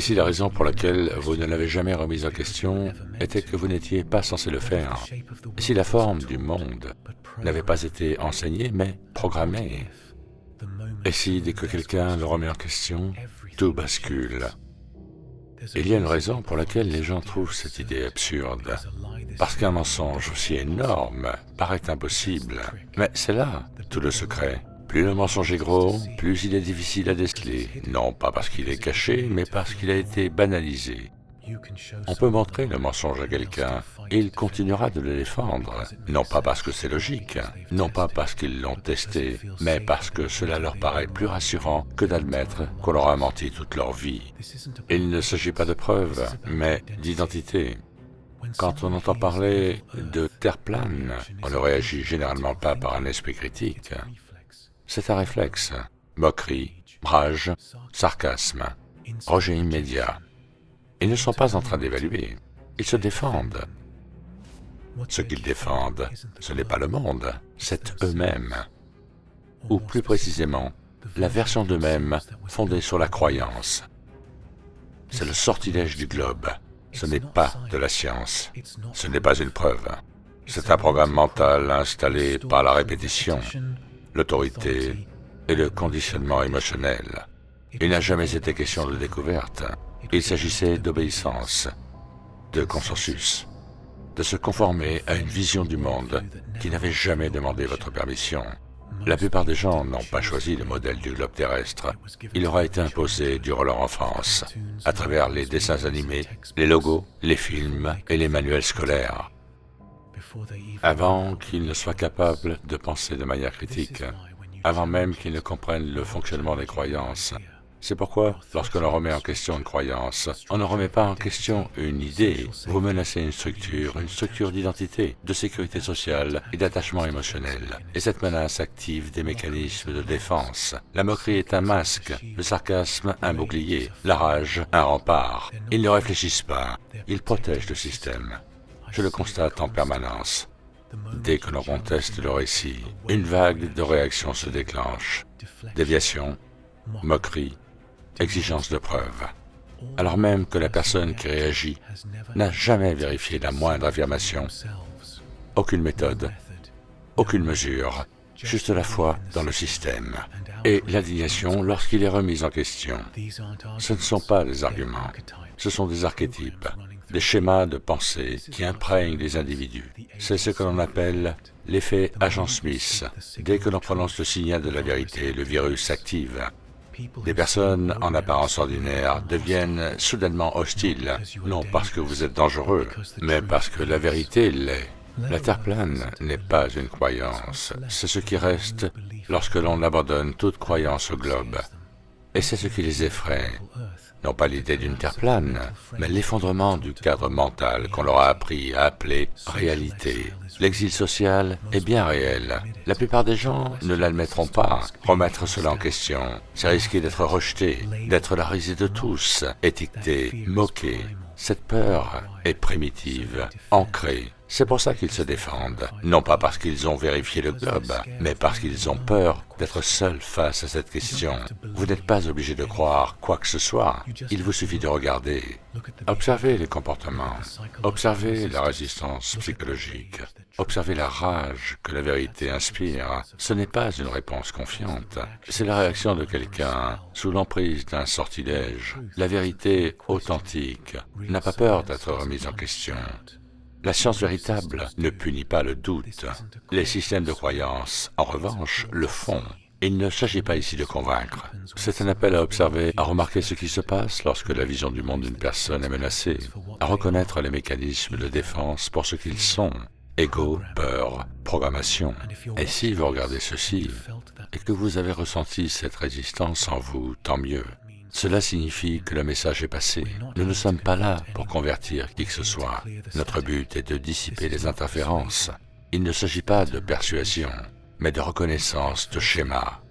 si la raison pour laquelle vous ne l'avez jamais remise en question était que vous n'étiez pas censé le faire, et si la forme du monde n'avait pas été enseignée mais programmée, et si dès que quelqu'un le remet en question, tout bascule. Il y a une raison pour laquelle les gens trouvent cette idée absurde. Parce qu'un mensonge aussi énorme paraît impossible. Mais c'est là tout le secret. Plus le mensonge est gros, plus il est difficile à déceler. Non pas parce qu'il est caché, mais parce qu'il a été banalisé. On peut montrer le mensonge à quelqu'un et il continuera de le défendre, non pas parce que c'est logique, non pas parce qu'ils l'ont testé, mais parce que cela leur paraît plus rassurant que d'admettre qu'on leur a menti toute leur vie. Il ne s'agit pas de preuves, mais d'identité. Quand on entend parler de terre plane, on ne réagit généralement pas par un esprit critique. C'est un réflexe, moquerie, rage, sarcasme, rejet immédiat. Ils ne sont pas en train d'évaluer, ils se défendent. Ce qu'ils défendent, ce n'est pas le monde, c'est eux-mêmes. Ou plus précisément, la version d'eux-mêmes fondée sur la croyance. C'est le sortilège du globe, ce n'est pas de la science, ce n'est pas une preuve. C'est un programme mental installé par la répétition, l'autorité et le conditionnement émotionnel. Il n'a jamais été question de découverte. Il s'agissait d'obéissance, de consensus, de se conformer à une vision du monde qui n'avait jamais demandé votre permission. La plupart des gens n'ont pas choisi le modèle du globe terrestre. Il leur a été imposé durant leur enfance, à travers les dessins animés, les logos, les films et les manuels scolaires, avant qu'ils ne soient capables de penser de manière critique, avant même qu'ils ne comprennent le fonctionnement des croyances. C'est pourquoi, lorsque l'on remet en question une croyance, on ne remet pas en question une idée. Vous menacez une structure d'identité, de sécurité sociale et d'attachement émotionnel. Et cette menace active des mécanismes de défense. La moquerie est un masque, le sarcasme un bouclier, la rage un rempart. Ils ne réfléchissent pas, ils protègent le système. Je le constate en permanence. Dès que l'on conteste le récit, une vague de réactions se déclenche. Déviation, moquerie, exigence de preuve, alors même que la personne qui réagit n'a jamais vérifié la moindre affirmation, aucune méthode, aucune mesure, juste la foi dans le système et l'indignation lorsqu'il est remis en question. Ce ne sont pas des arguments, ce sont des archétypes, des schémas de pensée qui imprègnent les individus. C'est ce que l'on appelle l'effet agent Smith. Dès que l'on prononce le signal de la vérité, le virus s'active. Des personnes en apparence ordinaire deviennent soudainement hostiles, non parce que vous êtes dangereux, mais parce que la vérité l'est. La Terre plane n'est pas une croyance, c'est ce qui reste lorsque l'on abandonne toute croyance au globe. Et c'est ce qui les effraie. Non pas l'idée d'une Terre plane, mais l'effondrement du cadre mental qu'on leur a appris à appeler réalité. L'exil social est bien réel. La plupart des gens ne l'admettront pas. Remettre cela en question, c'est risquer d'être rejeté, d'être la risée de tous, étiqueté, moqué. Cette peur est primitive, ancrée. C'est pour ça qu'ils se défendent, non pas parce qu'ils ont vérifié le globe, mais parce qu'ils ont peur d'être seuls face à cette question. Vous n'êtes pas obligé de croire quoi que ce soit, il vous suffit de regarder. Observez les comportements, observez la résistance psychologique, observez la rage que la vérité inspire. Ce n'est pas une réponse confiante, c'est la réaction de quelqu'un sous l'emprise d'un sortilège. La vérité authentique n'a pas peur d'être remise en question. La science véritable ne punit pas le doute. Les systèmes de croyance, en revanche, le font. Il ne s'agit pas ici de convaincre. C'est un appel à observer, à remarquer ce qui se passe lorsque la vision du monde d'une personne est menacée, à reconnaître les mécanismes de défense pour ce qu'ils sont. Ego, peur, programmation. Et si vous regardez ceci, et que vous avez ressenti cette résistance en vous, tant mieux. Cela signifie que le message est passé. Nous ne sommes pas là pour convertir qui que ce soit. Notre but est de dissiper les interférences. Il ne s'agit pas de persuasion, mais de reconnaissance de schéma.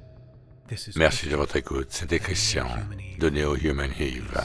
Merci de votre écoute. C'était Christian de Neo Human Hive.